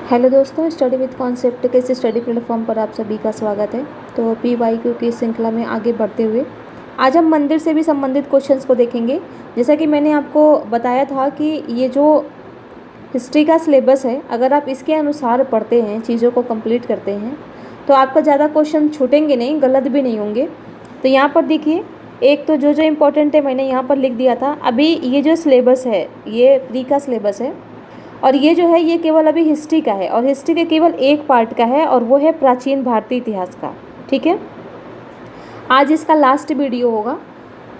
Hello दोस्तों, study with concept के इस स्टडी प्लेटफॉर्म पर आप सभी का स्वागत है। तो PYQ की श्रृंखला में आगे बढ़ते हुए आज हम मंदिर से भी संबंधित क्वेश्चंस को देखेंगे। जैसा कि मैंने आपको बताया था कि ये जो हिस्ट्री का सिलेबस है, अगर आप इसके अनुसार पढ़ते हैं, चीज़ों को कंप्लीट करते हैं, तो आपका ज़्यादा क्वेश्चन छूटेंगे नहीं, गलत भी नहीं होंगे। तो यहाँ पर देखिए, एक तो जो जो इम्पोर्टेंट है मैंने यहाँ पर लिख दिया था। अभी ये जो सिलेबस है, ये प्री का सिलेबस है और ये जो है ये केवल अभी हिस्ट्री का है और हिस्ट्री के केवल एक पार्ट का है और वो है प्राचीन भारतीय इतिहास का। ठीक है, आज इसका लास्ट वीडियो होगा।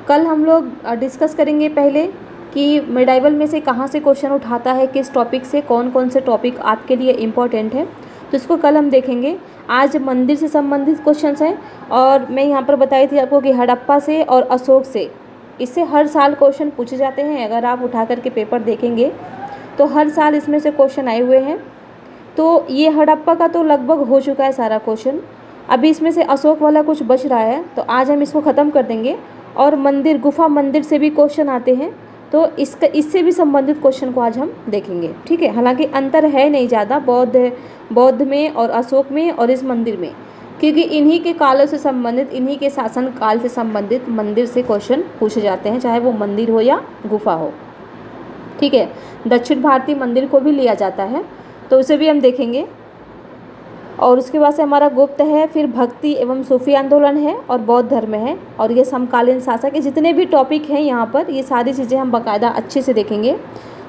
कल हम लोग डिस्कस करेंगे पहले कि मिडाइवल में से कहाँ से क्वेश्चन उठाता है, किस टॉपिक से, कौन कौन से टॉपिक आपके लिए इम्पोर्टेंट है, तो इसको कल हम देखेंगे। आज मंदिर से संबंधित क्वेश्चंस हैं और मैं यहाँ पर बताई थी आपको कि हड़प्पा से और अशोक से, इससे हर साल क्वेश्चन पूछे जाते हैं। अगर आप उठा करके पेपर देखेंगे तो हर साल इसमें से क्वेश्चन आए हुए हैं। तो ये हड़प्पा का तो लगभग हो चुका है सारा क्वेश्चन, अभी इसमें से अशोक वाला कुछ बच रहा है, तो आज हम इसको ख़त्म कर देंगे। और मंदिर, गुफा मंदिर से भी क्वेश्चन आते हैं, तो इससे भी संबंधित क्वेश्चन को आज हम देखेंगे। ठीक है, हालांकि अंतर है नहीं ज़्यादा बौद्ध में और अशोक में और इस मंदिर में, क्योंकि इन्हीं के कालों से संबंधित, इन्हीं के शासन काल से संबंधित मंदिर से क्वेश्चन पूछे जाते हैं, चाहे वो मंदिर हो या गुफा हो। ठीक है, दक्षिण भारतीय मंदिर को भी लिया जाता है, तो उसे भी हम देखेंगे। और उसके बाद से हमारा गुप्त है, फिर भक्ति एवं सूफी आंदोलन है और बौद्ध धर्म है और ये समकालीन शासक है। जितने भी टॉपिक हैं यहाँ पर, ये सारी चीज़ें हम बाकायदा अच्छे से देखेंगे।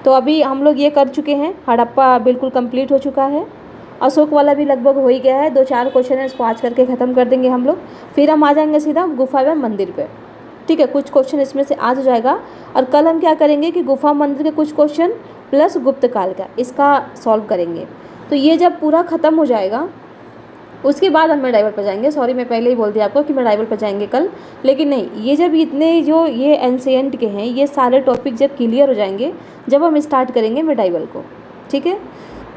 तो अभी हम लोग ये कर चुके हैं, हड़प्पा बिल्कुल कंप्लीट हो चुका है, अशोक वाला भी लगभग हो ही गया है। 2-4 क्वेश्चन है, इसको आज करके ख़त्म कर देंगे हम लोग। फिर हम आ जाएंगे सीधा गुफा व मंदिर पर। ठीक है, कुछ क्वेश्चन इसमें से आज हो जाएगा और कल हम क्या करेंगे कि गुफा मंदिर के कुछ क्वेश्चन प्लस गुप्त काल का, इसका सॉल्व करेंगे। तो ये जब पूरा ख़त्म हो जाएगा उसके बाद हम मिडाइवल पर जाएंगे। सॉरी, मैं पहले ही बोल दिया आपको कि मिडाइवल पर जाएंगे कल, लेकिन नहीं, ये जब इतने जो ये एंशिएंट के हैं, ये सारे टॉपिक जब क्लियर हो जाएंगे, जब हम स्टार्ट करेंगे मिडाइवल को। ठीक है,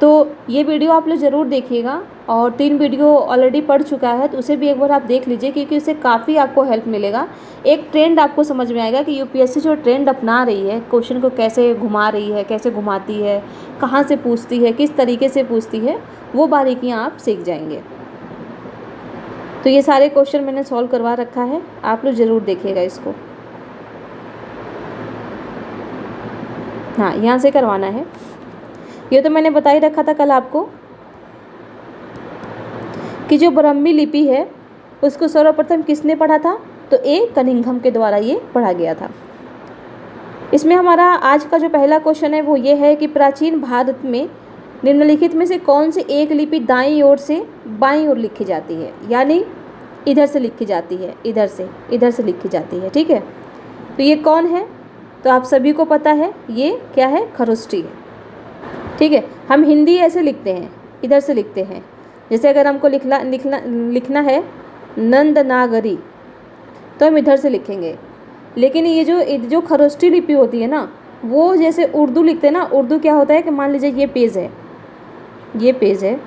तो ये वीडियो आप लोग ज़रूर देखिएगा और 3 वीडियो ऑलरेडी पढ़ चुका है, तो उसे भी एक बार आप देख लीजिए, क्योंकि उससे काफ़ी आपको हेल्प मिलेगा। एक ट्रेंड आपको समझ में आएगा कि यूपीएससी जो ट्रेंड अपना रही है, क्वेश्चन को कैसे घुमा रही है, कैसे घुमाती है, कहाँ से पूछती है, किस तरीके से पूछती है, वो बारीकियाँ आप सीख जाएंगे। तो ये सारे क्वेश्चन मैंने सॉल्व करवा रखा है, आप लोग ज़रूर देखिएगा इसको। हाँ, यहाँ से करवाना है, ये तो मैंने बता ही रखा था कल आपको कि जो ब्राह्मी लिपि है उसको सर्वप्रथम किसने पढ़ा था, तो ए कनिंघम के द्वारा ये पढ़ा गया था। इसमें हमारा आज का जो पहला क्वेश्चन है वो ये है कि प्राचीन भारत में निम्नलिखित में से कौन सी एक लिपि दाईं ओर से बाईं ओर लिखी जाती है, यानी इधर से लिखी जाती है, इधर से लिखी जाती है। ठीक है, तो ये कौन है, तो आप सभी को पता है, ये क्या है, खरोष्टी है। ठीक है, हम हिंदी ऐसे लिखते हैं, इधर से लिखते हैं। जैसे अगर हमको लिखना है नंदनागरी, तो हम इधर से लिखेंगे। लेकिन ये जो खरोष्टी लिपि होती है ना, वो जैसे उर्दू लिखते हैं ना, उर्दू क्या होता है कि मान लीजिए ये पेज है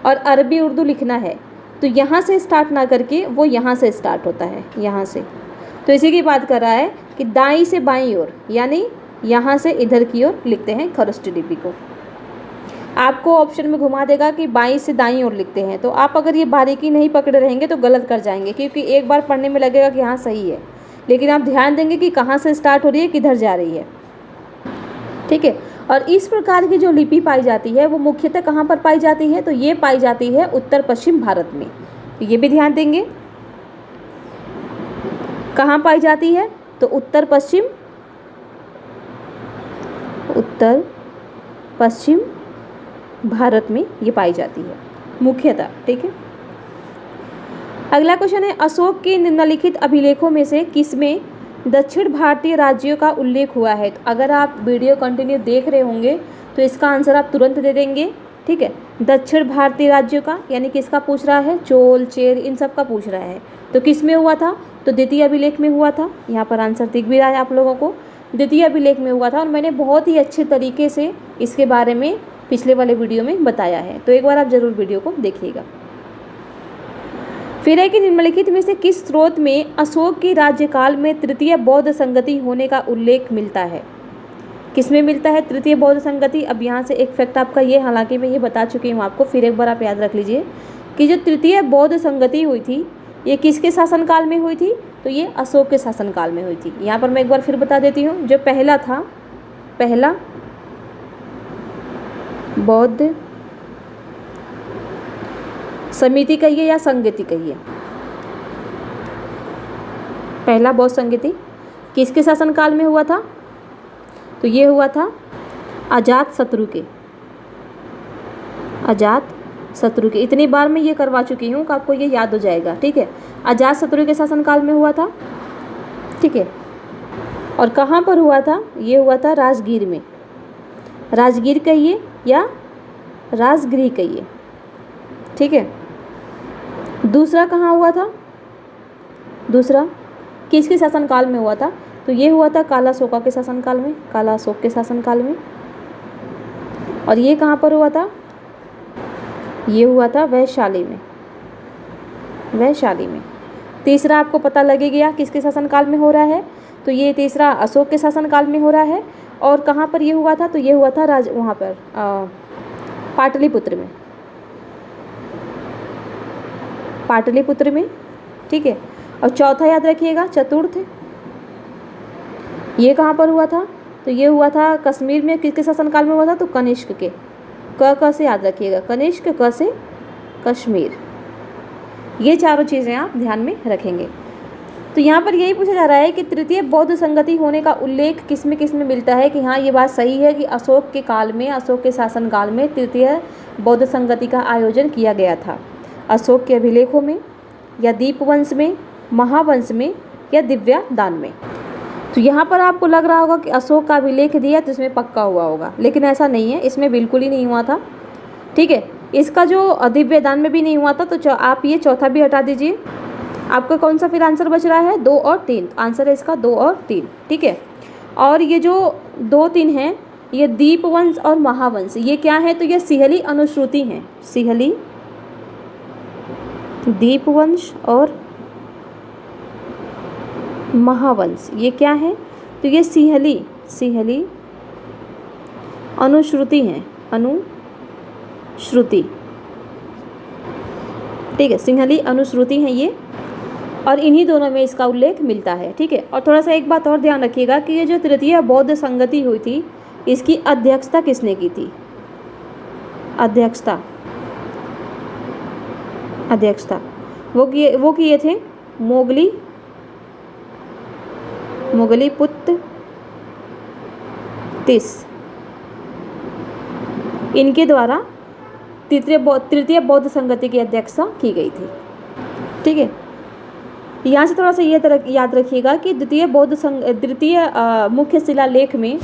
और अरबी उर्दू लिखना है, तो यहाँ से स्टार्ट ना करके वो यहाँ से स्टार्ट होता है, यहाँ से। तो इसी की बात कर रहा है कि दाईं से बाईं ओर, यानी यहाँ से इधर की ओर लिखते हैं खरोष्टी लिपि को। आपको ऑप्शन में घुमा देगा कि बाईं से दाईं ओर लिखते हैं, तो आप अगर ये बारीकी नहीं पकड़े रहेंगे तो गलत कर जाएंगे, क्योंकि एक बार पढ़ने में लगेगा कि हाँ सही है, लेकिन आप ध्यान देंगे कि कहाँ से स्टार्ट हो रही है, किधर जा रही है। ठीक है, और इस प्रकार की जो लिपि पाई जाती है वो मुख्यतः कहाँ पर पाई जाती है, तो ये पाई जाती है उत्तर पश्चिम भारत में। तो ये भी ध्यान देंगे, कहाँ पाई जाती है, तो उत्तर पश्चिम भारत में ये पाई जाती है मुख्यतः। ठीक है, अगला क्वेश्चन है, अशोक के निम्नलिखित अभिलेखों में से किसमें दक्षिण भारतीय राज्यों का उल्लेख हुआ है। तो अगर आप वीडियो कंटिन्यू देख रहे होंगे तो इसका आंसर आप तुरंत दे देंगे। ठीक है, दक्षिण भारतीय राज्यों का यानी किसका पूछ रहा है, चोल, चेर, इन सब का पूछ रहा है। तो किस में हुआ था, तो द्वितीय अभिलेख में हुआ था। यहाँ पर आंसर दिख भी रहा है आप लोगों को, द्वितीय अभिलेख में हुआ था और मैंने बहुत ही अच्छे तरीके से इसके बारे में पिछले वाले वीडियो में बताया है, तो एक बार आप ज़रूर वीडियो को देखिएगा। फिर है कि निम्नलिखित में से किस स्रोत में अशोक के राज्यकाल में तृतीय बौद्ध संगति होने का उल्लेख मिलता है। किसमें मिलता है तृतीय बौद्ध संगति। अब यहाँ से एक फैक्ट आपका ये, हालांकि मैं ये बता चुकी हूँ आपको, फिर एक बार आप याद रख लीजिए कि जो तृतीय बौद्ध संगति हुई थी ये किसके शासनकाल में हुई थी, तो ये अशोक के शासनकाल में हुई थी। यहाँ पर मैं एक बार फिर बता देती हूँ, जो पहला था, पहला बौद्ध समिति कहिए या संगति कहिए, पहला बौद्ध संगति किसके शासनकाल में हुआ था, तो ये हुआ था अजात शत्रु के, अजात शत्रु के। इतनी बार मैं ये करवा चुकी हूँ कि आपको ये याद हो जाएगा, ठीक है। अजात शत्रु के शासनकाल में हुआ था, ठीक है। और कहाँ पर हुआ था, ये हुआ था राजगीर में, राजगीर कहिए या राजगृह कहिए, ठीक है। दूसरा कहाँ हुआ था, दूसरा किसके शासनकाल में हुआ था, तो ये हुआ था कालाशोका के शासनकाल में, कालाशोक के शासनकाल में। और ये कहाँ पर हुआ था, ये हुआ था वैशाली में, वैशाली में। तीसरा आपको पता लगे गया किसके शासनकाल में हो रहा है, तो ये तीसरा अशोक के शासनकाल में हो रहा है। और कहाँ पर ये हुआ था, तो ये हुआ था वहाँ पर पाटलिपुत्र में, पाटलिपुत्र में, ठीक है। और चौथा याद रखिएगा चतुर्थ, ये कहाँ पर हुआ था, तो ये हुआ था कश्मीर में। किसके शासनकाल में हुआ था, तो कनिष्क के, क से याद रखिएगा, कनिष्क, क से कश्मीर। ये चारों चीज़ें आप ध्यान में रखेंगे। तो यहाँ पर यही पूछा जा रहा है कि तृतीय बौद्ध संगति होने का उल्लेख किसमें मिलता है, कि हाँ ये बात सही है कि अशोक के काल में, अशोक के शासनकाल में तृतीय बौद्ध संगति का आयोजन किया गया था। अशोक के अभिलेखों में या दीपवंश में, महावंश में या दिव्या दान में। तो यहाँ पर आपको लग रहा होगा कि अशोक का अभिलेख दिया तो इसमें पक्का हुआ होगा, लेकिन ऐसा नहीं है, इसमें बिल्कुल ही नहीं हुआ था, ठीक है। इसका जो दिव्य दान में भी नहीं हुआ था, तो आप ये चौथा भी हटा दीजिए। आपका कौन सा फिर आंसर बच रहा है, 2 और 3। आंसर है इसका 2 और 3, ठीक है। और ये जो 2, 3 हैं, ये दीपवंश और महावंश, ये क्या है, तो ये सिहली अनुश्रुति हैं, सिहली, दीपवंश और महावंश, ये क्या है, तो ये सिहली, सिहली अनुश्रुति हैं, अनुश्रुति, ठीक है, सिंहली अनुश्रुति हैं ये। और इन्हीं दोनों में इसका उल्लेख मिलता है, ठीक है। और थोड़ा सा एक बात और ध्यान रखिएगा कि ये जो तृतीय बौद्ध संगति हुई थी, इसकी अध्यक्षता किसने की थी, अध्यक्षता, अध्यक्षता वो किए थे मोगलीपुत्र तिस, इनके द्वारा तृतीय बौद्ध संगति की अध्यक्षता की गई थी, ठीक है। यहाँ से थोड़ा सा ये याद रखिएगा कि द्वितीय मुख्य शिलालेख में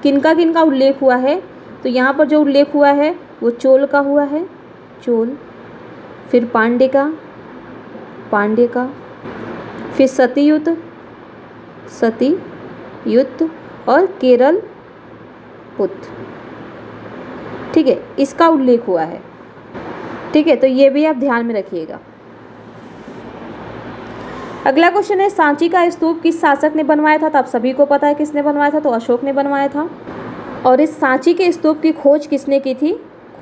किनका किनका उल्लेख हुआ है, तो यहाँ पर जो उल्लेख हुआ है वो चोल का हुआ है, चोल, फिर पांड्य का, फिर सतीयुत और केरल पुत्र, ठीक है, इसका उल्लेख हुआ है, ठीक है। तो ये भी आप ध्यान में रखिएगा। अगला क्वेश्चन है, सांची का स्तूप किस शासक ने बनवाया था, तो आप सभी को पता है किसने बनवाया था, तो अशोक ने बनवाया था। और इस सांची के स्तूप की खोज किसने की थी,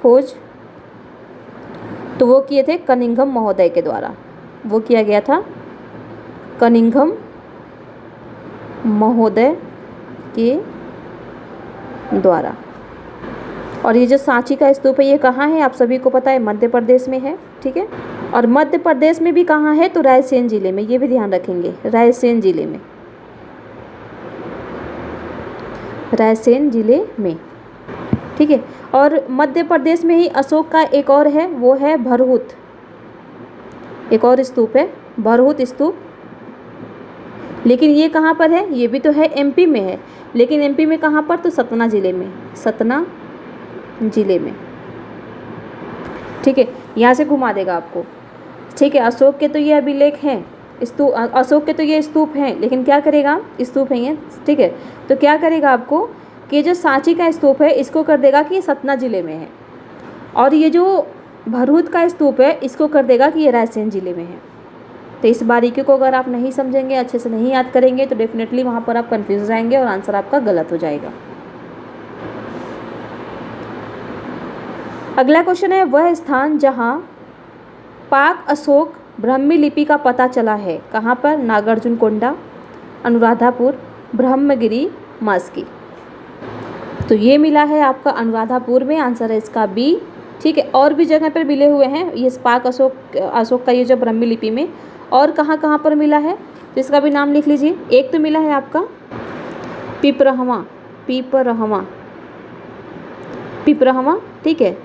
खोज, तो वो किए थे कनिंघम महोदय के द्वारा, वो किया गया था कनिंघम महोदय के द्वारा। और ये जो सांची का स्तूप है ये कहाँ है, आप सभी को पता है मध्य प्रदेश में है, ठीक है। और मध्य प्रदेश में भी कहाँ है, तो रायसेन जिले में, ये भी ध्यान रखेंगे, रायसेन जिले में, रायसेन जिले में, ठीक है। और मध्य प्रदेश में ही अशोक का एक और है, वो है भरहुत, एक और स्तूप है भरहुत स्तूप, लेकिन ये कहाँ पर है, ये भी तो है एमपी में है, लेकिन एमपी में कहाँ पर, तो सतना जिले में, सतना जिले में, ठीक है। यहाँ से घुमा देगा आपको, ठीक है। अशोक के तो ये अभिलेख हैं, अशोक के तो ये स्तूप हैं, लेकिन क्या करेगा, स्तूप हैं ये, ठीक है। तो क्या करेगा आपको कि जो सांची का स्तूप है इसको कर देगा कि ये सतना जिले में है, और ये जो भरहुत का स्तूप है इसको कर देगा कि ये रायसेन जिले में है। तो इस बारीकी को अगर आप नहीं समझेंगे, अच्छे से नहीं याद करेंगे, तो डेफिनेटली वहाँ पर आप कन्फ्यूज हो जाएंगे और आंसर आपका गलत हो जाएगा। अगला क्वेश्चन है, वह स्थान जहाँ पाक अशोक ब्राह्मी लिपि का पता चला है, कहाँ पर? नागार्जुनकोंडा, अनुराधापुर, ब्रह्मगिरी, मास्की। तो ये मिला है आपका अनुराधापुर में, आंसर है इसका बी। ठीक है, और भी जगह पर मिले हुए हैं ये पाक अशोक का ये जो ब्राह्मी लिपि में, और कहाँ कहाँ पर मिला है तो इसका भी नाम लिख लीजिए। एक तो मिला है आपका पिपरहवा, ठीक है।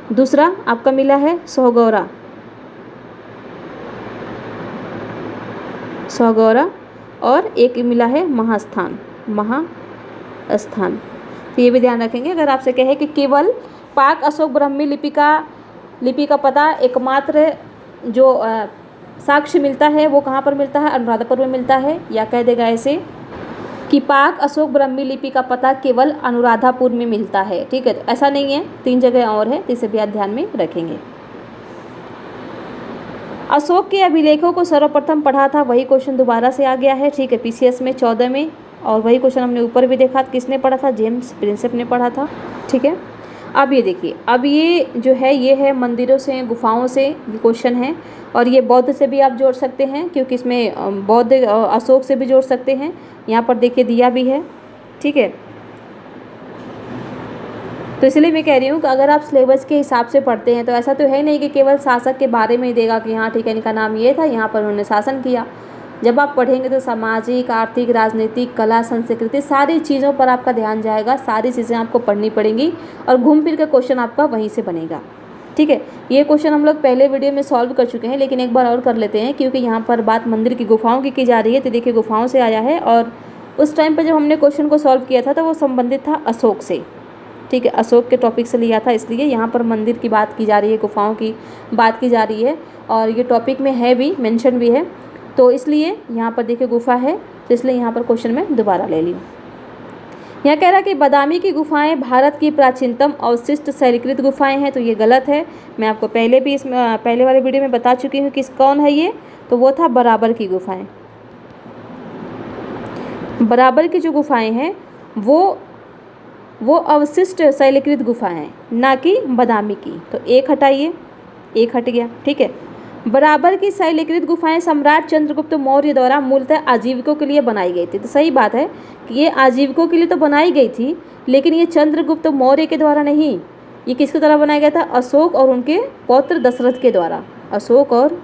दूसरा आपका मिला है सोहगौरा, और एक मिला है महास्थान। तो ये भी ध्यान रखेंगे, अगर आपसे कहे कि केवल पाक अशोक ब्राह्मी लिपि का पता एकमात्र जो साक्ष्य मिलता है वो कहाँ पर मिलता है? अनुराधापुर में मिलता है, या कह देगा ऐसे कि पाक अशोक ब्राह्मी लिपि का पता केवल अनुराधापुर में मिलता है। ठीक है, तो ऐसा नहीं है, 3 जगह और है, तो इसे भी आप ध्यान में रखेंगे। अशोक के अभिलेखों को सर्वप्रथम पढ़ा था, वही क्वेश्चन दोबारा से आ गया है। ठीक है, पीसीएस में 14 में, और वही क्वेश्चन हमने ऊपर भी देखा, किसने पढ़ा था? जेम्स प्रिंसेप ने पढ़ा था। ठीक है, अब ये देखिए, अब ये जो है ये है मंदिरों से, गुफाओं से ये क्वेश्चन है, और ये बौद्ध से भी आप जोड़ सकते हैं, क्योंकि इसमें बौद्ध अशोक से भी जोड़ सकते हैं। यहाँ पर देखिए दिया भी है। ठीक है, तो इसलिए मैं कह रही हूँ कि अगर आप सिलेबस के हिसाब से पढ़ते हैं तो ऐसा तो है नहीं कि केवल शासक के बारे में ही देगा कि हाँ ठीक है इनका नाम ये था, यहाँ पर उन्होंने शासन किया। जब आप पढ़ेंगे तो सामाजिक, आर्थिक, राजनीतिक, कला, संस्कृति, सारी चीज़ों पर आपका ध्यान जाएगा, सारी चीज़ें आपको पढ़नी पड़ेंगी, और घूम फिर का क्वेश्चन आपका वहीं से बनेगा। ठीक है, ये क्वेश्चन हम लोग पहले वीडियो में सॉल्व कर चुके हैं, लेकिन एक बार और कर लेते हैं, क्योंकि यहाँ पर बात मंदिर की गुफाओं की जा रही है। तो देखिए गुफाओं से आया है, और उस टाइम पर जब हमने क्वेश्चन को सॉल्व किया था तो वो संबंधित था अशोक से। ठीक है, अशोक के टॉपिक से लिया था, इसलिए यहाँ पर मंदिर की बात की जा रही है, गुफाओं की बात की जा रही है, और ये टॉपिक में है भी, मेंशन भी है, तो इसलिए यहाँ पर देखिए गुफा है, तो इसलिए यहाँ पर क्वेश्चन में दोबारा ले ली। यहाँ कह रहा है कि बादामी की गुफाएं भारत की प्राचीनतम अवशिष्ट शैलकृत गुफाएं हैं, तो ये गलत है। मैं आपको पहले वाले वीडियो में बता चुकी हूँ कि कौन है ये, तो वो था बराबर की गुफाएं। बराबर की जो गुफाएं हैं वो अवशिष्ट शैलकृत गुफाएं हैं, ना कि बादामी की। तो एक हटाइए, एक हट गया। ठीक है, बराबर की शैलकृत गुफाएं सम्राट चंद्रगुप्त मौर्य द्वारा मूलतः आजीविकों के लिए बनाई गई थी। तो सही बात है कि ये आजीविकों के लिए तो बनाई गई थी, लेकिन ये चंद्रगुप्त मौर्य के द्वारा नहीं, ये किसके द्वारा बनाया गया था? अशोक और उनके पौत्र दशरथ के द्वारा। अशोक और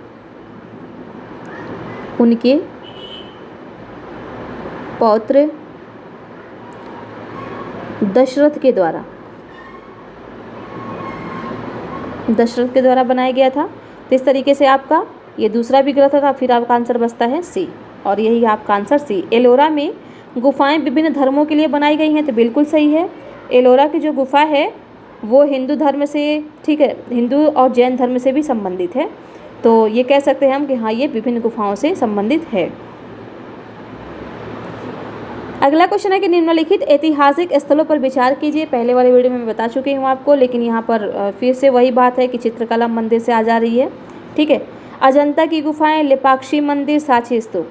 उनके पौत्र दशरथ के द्वारा बनाया गया था। तो इस तरीके से आपका ये दूसरा भी गलत था, फिर आपका आंसर बचता है सी, और यही आपका आंसर सी। एलोरा में गुफाएं विभिन्न धर्मों के लिए बनाई गई हैं, तो बिल्कुल सही है। एलोरा की जो गुफा है वो हिंदू धर्म से, ठीक है, हिंदू और जैन धर्म से भी संबंधित है, तो ये कह सकते हैं हम कि हाँ ये विभिन्न गुफाओं से संबंधित है। अगला क्वेश्चन है कि निम्नलिखित ऐतिहासिक स्थलों पर विचार कीजिए। पहले वाले वीडियो में मैं बता चुकी हूँ आपको, लेकिन यहाँ पर फिर से वही बात है कि चित्रकला मंदिर से आ जा रही है। ठीक है, अजंता की गुफाएं, लेपाक्षी मंदिर, सांची स्तूप।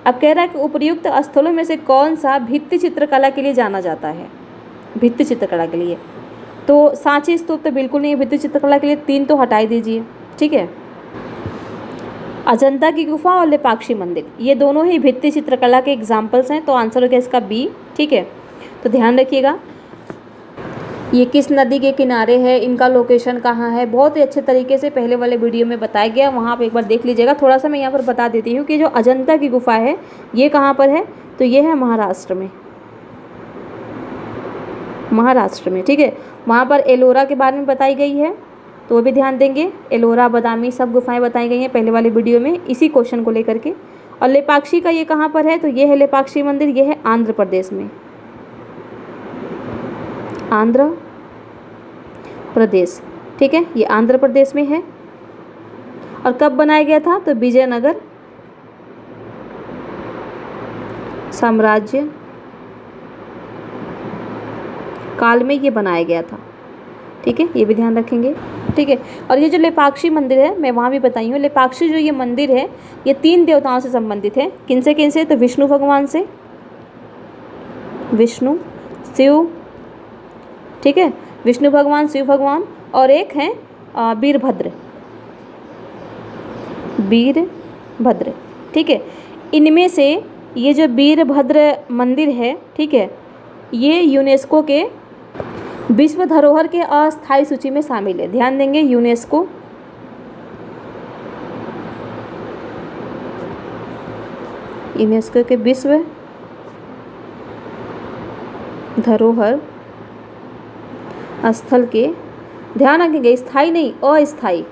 अब कह रहा है कि उपर्युक्त स्थलों में से कौन सा भित्ति चित्रकला के लिए जाना जाता है? भित्ति चित्रकला के लिए तो सांची स्तूप तो बिल्कुल नहीं है भित्ति चित्रकला के लिए, 3 तो हटा ही दीजिए। ठीक है, अजंता की गुफा और लेपाक्षी मंदिर ये दोनों ही भित्ति चित्रकला के एग्जाम्पल्स हैं, तो आंसर हो गया इसका बी। ठीक है, तो ध्यान रखिएगा ये किस नदी के किनारे है, इनका लोकेशन कहाँ है, बहुत ही अच्छे तरीके से पहले वाले वीडियो में बताया गया, वहाँ आप एक बार देख लीजिएगा। थोड़ा सा मैं यहाँ पर बता देती हूँ कि जो अजंता की गुफा है ये कहाँ पर है, तो ये है महाराष्ट्र में। ठीक है, वहाँ पर एलोरा के बारे में बताई गई है, तो वो भी ध्यान देंगे। एलोरा, बादामी सब गुफाएं बताई गई हैं पहले वाले वीडियो में इसी क्वेश्चन को लेकर के। और लेपाक्षी का ये कहाँ पर है, तो ये है लेपाक्षी मंदिर, ये है आंध्र प्रदेश में, आंध्र प्रदेश। ठीक है, ये आंध्र प्रदेश में है। और कब बनाया गया था, तो विजयनगर साम्राज्य काल में ये बनाया गया था। ठीक है, ये भी ध्यान रखेंगे। ठीक है, और ये जो लेपाक्षी मंदिर है मैं वहाँ भी बताई हूँ, लेपाक्षी जो ये मंदिर है ये 3 देवताओं से संबंधित है। किनसे? तो विष्णु भगवान से, विष्णु, शिव, ठीक है, विष्णु भगवान, शिव भगवान और एक हैं वीरभद्र, वीरभद्र, ठीक है। इनमें से ये जो वीरभद्र मंदिर है, ठीक है, ये यूनेस्को के विश्व धरोहर के अस्थायी सूची में शामिल है। ध्यान देंगे, यूनेस्को के विश्व धरोहर स्थल के, ध्यान रखेंगे स्थायी नहीं, अस्थायी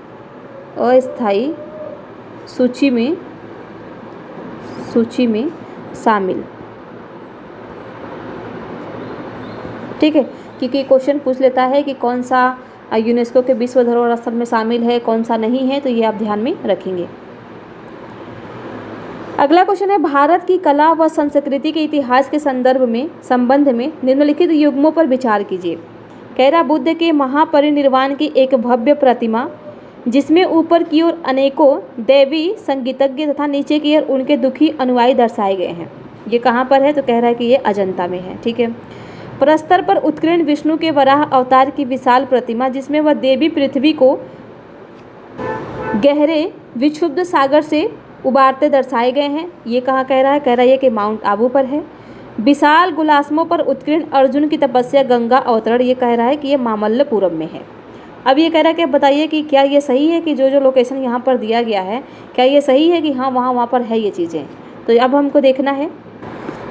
सूची में शामिल, ठीक है। क्योंकि क्वेश्चन पूछ लेता है कि कौन सा यूनेस्को के विश्व धरोहर स्थल में शामिल है, कौन सा नहीं है, तो ये आप ध्यान में रखेंगे। अगला क्वेश्चन है, भारत की कला व संस्कृति के इतिहास के संबंध में निम्नलिखित युग्मों पर विचार कीजिए। कह रहा, बुद्ध के महापरिनिर्वाण की एक भव्य प्रतिमा जिसमें ऊपर की ओर अनेकों देवी संगीतज्ञ तथा नीचे की ओर उनके दुखी अनुयायी दर्शाए गए हैं। ये कहाँ पर है? तो कह रहा है कि ये अजंता में है, ठीक है। प्रस्तर पर उत्कीर्ण विष्णु के वराह अवतार की विशाल प्रतिमा जिसमें वह देवी पृथ्वी को गहरे विक्षुब्ध सागर से उबारते दर्शाए गए हैं। ये कहाँ कह रहा है? कह रहा है कि माउंट आबू पर है। विशाल गुलास्मों पर उत्कीर्ण अर्जुन की तपस्या गंगा अवतरण, ये कह रहा है कि ये मामल्लपुरम में है। अब ये कह रहा है कि बताइए कि क्या ये सही है कि जो लोकेशन यहाँ पर दिया गया है, क्या ये सही है कि हाँ वहाँ पर है ये चीज़ें? तो अब हमको देखना है।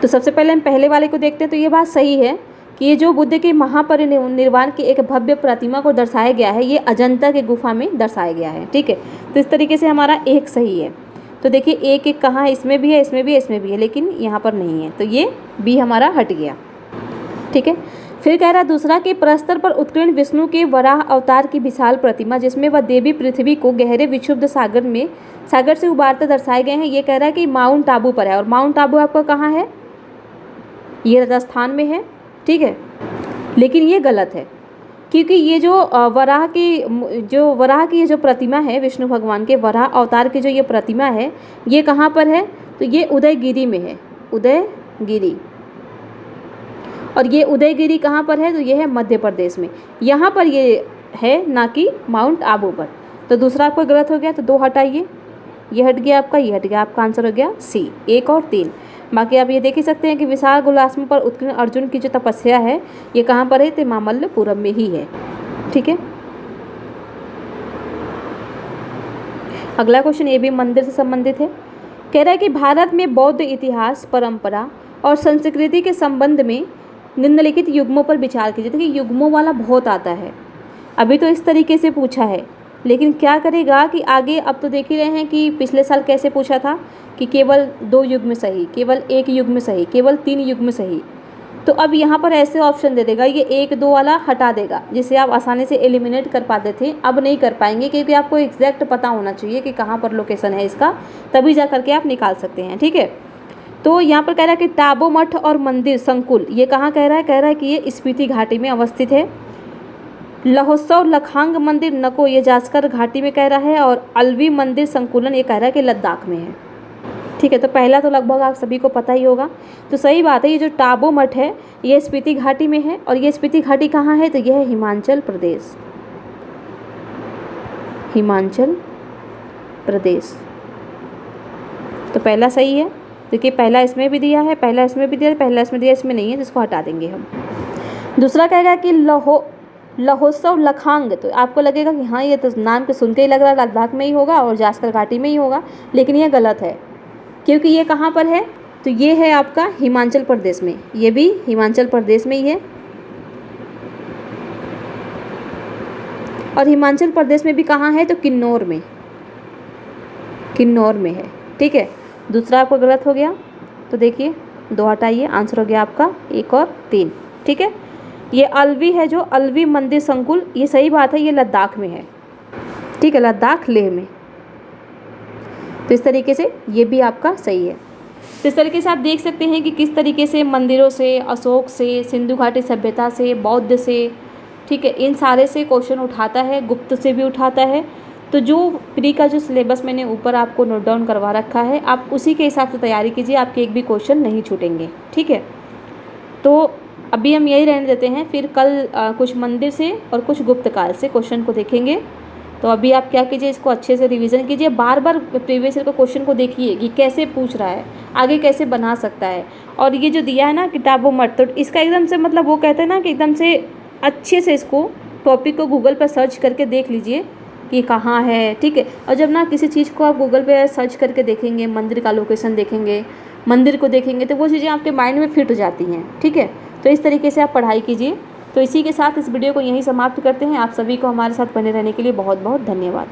तो सबसे पहले हम पहले वाले को देखते हैं। तो ये बात सही है कि ये जो बुद्ध के महापरिनिर्वाण की एक भव्य प्रतिमा को दर्शाया गया है, ये अजंता के गुफा में दर्शाया गया है, ठीक है। तो इस तरीके से हमारा एक सही है। तो देखिए एक एक कहाँ है, इसमें भी है, इसमें भी है, इसमें भी है, लेकिन यहाँ पर नहीं है, तो ये बी हमारा हट गया, ठीक है। फिर कह रहा है दूसरा कि प्रस्तर पर उत्कीर्ण विष्णु के वराह अवतार की विशाल प्रतिमा जिसमें वह देवी पृथ्वी को गहरे विक्षुब्ध सागर से उबारते दर्शाए गए हैं। ये कह रहा है कि माउंट आबू पर है, और माउंट आबू आपका कहाँ है? ये राजस्थान में है, ठीक है। लेकिन ये गलत है, क्योंकि ये जो वराह की ये जो प्रतिमा है, विष्णु भगवान के वराह अवतार की जो ये प्रतिमा है, ये कहाँ पर है? तो ये उदयगिरी में है, उदयगिरी। और ये उदयगिरी कहाँ पर है? तो ये है मध्य प्रदेश में, यहाँ पर ये है, ना कि माउंट आबू पर। तो दूसरा आपका गलत हो गया, तो 2 हटाइए, ये हट गया आपका, ये हट गया, आपका आंसर हो गया सी, 1 और 3। बाकी आप ये देख ही सकते हैं कि विशाल गुलास्म पर उत्कीर्ण अर्जुन की जो तपस्या है, ये कहाँ पर है? तो मामल्लपुरम में ही है, ठीक है। अगला क्वेश्चन ये भी मंदिर से संबंधित है। कह रहा है कि भारत में बौद्ध इतिहास, परंपरा और संस्कृति के संबंध में निम्नलिखित युग्मों पर विचार कीजिए। देखिए युग्मों वाला बहुत आता है, अभी तो इस तरीके से पूछा है, लेकिन क्या करेगा कि आगे, अब तो देख ही रहे हैं कि पिछले साल कैसे पूछा था कि केवल 2 युग्म सही, केवल 1 युग्म सही, केवल 3 युग्म सही। तो अब यहाँ पर ऐसे ऑप्शन दे देगा, ये 1-2 वाला हटा देगा, जिसे आप आसानी से एलिमिनेट कर पाते थे, अब नहीं कर पाएंगे, क्योंकि आपको एग्जैक्ट पता होना चाहिए कि कहाँ पर लोकेशन है इसका, तभी जा करके आप निकाल सकते हैं, ठीक है। तो यहाँ पर कह रहा है कि टाबो मठ और मंदिर संकुल, ये कहाँ कह रहा है? कह रहा है कि ये स्पीति घाटी में अवस्थित है। लहोत्सव लखांग मंदिर नको, ये जास्कर घाटी में कह रहा है। और अलवी मंदिर संकुलन, ये कह रहा है कि लद्दाख में है, ठीक है। तो पहला तो लगभग आप सभी को पता ही होगा, तो सही बात है। ये जो टाबो मठ है ये स्पीति घाटी में है, और ये स्पीति घाटी कहाँ है? तो यह है हिमाचल प्रदेश, हिमाचल प्रदेश। तो पहला सही है, देखिए पहला इसमें भी दिया है, पहला इसमें भी दिया है, पहला इसमें दिया, इसमें नहीं है, जिसको हटा देंगे हम। दूसरा कहेगा कि लहोत्सव लखांग, तो आपको लगेगा कि हाँ ये तो नाम के सुन के ही लग रहा है लद्दाख में ही होगा और जास्कर घाटी में ही होगा, लेकिन ये गलत है, क्योंकि ये कहाँ पर है? तो ये है आपका हिमाचल प्रदेश में, ये भी हिमाचल प्रदेश में ही है। और हिमाचल प्रदेश में भी कहाँ है? तो किन्नौर में, किन्नौर में है, ठीक है। दूसरा आपका गलत हो गया, तो देखिए 2 हटाइए, आंसर हो गया आपका 1 और 3, ठीक है। ये अलवी है, जो अलवी मंदिर संकुल, ये सही बात है, ये लद्दाख में है, ठीक है, लद्दाख लेह में। तो इस तरीके से ये भी आपका सही है। तो इस तरीके से आप देख सकते हैं कि किस तरीके से मंदिरों से, अशोक से, सिंधु घाटी सभ्यता से, बौद्ध से, ठीक है, इन सारे से क्वेश्चन उठाता है, गुप्त से भी उठाता है। तो जो प्री का जो सिलेबस मैंने ऊपर आपको नोट डाउन करवा रखा है, आप उसी के हिसाब से तैयारी कीजिए, आपके एक भी क्वेश्चन नहीं छूटेंगे, ठीक है। तो अभी हम यही रहने देते हैं, फिर कल कुछ मंदिर से और कुछ गुप्त काल से क्वेश्चन को देखेंगे। तो अभी आप क्या कीजिए, इसको अच्छे से रिवीजन कीजिए, बार बार प्रीवियस ईयर का क्वेश्चन को देखिए कि कैसे पूछ रहा है, आगे कैसे बना सकता है। और ये जो दिया है ना किताबों मत, तो इसका एकदम से मतलब वो कहते हैं ना कि एकदम से अच्छे से इसको टॉपिक को गूगल पर सर्च करके देख लीजिए कि कहाँ है, ठीक है। और जब ना किसी चीज़ को आप गूगल पे सर्च करके देखेंगे, मंदिर का लोकेशन देखेंगे, मंदिर को देखेंगे, तो वो चीज़ें आपके माइंड में फिट हो जाती हैं, ठीक है। तो इस तरीके से आप पढ़ाई कीजिए। तो इसी के साथ इस वीडियो को यहीं समाप्त करते हैं। आप सभी को हमारे साथ बने रहने के लिए बहुत बहुत धन्यवाद।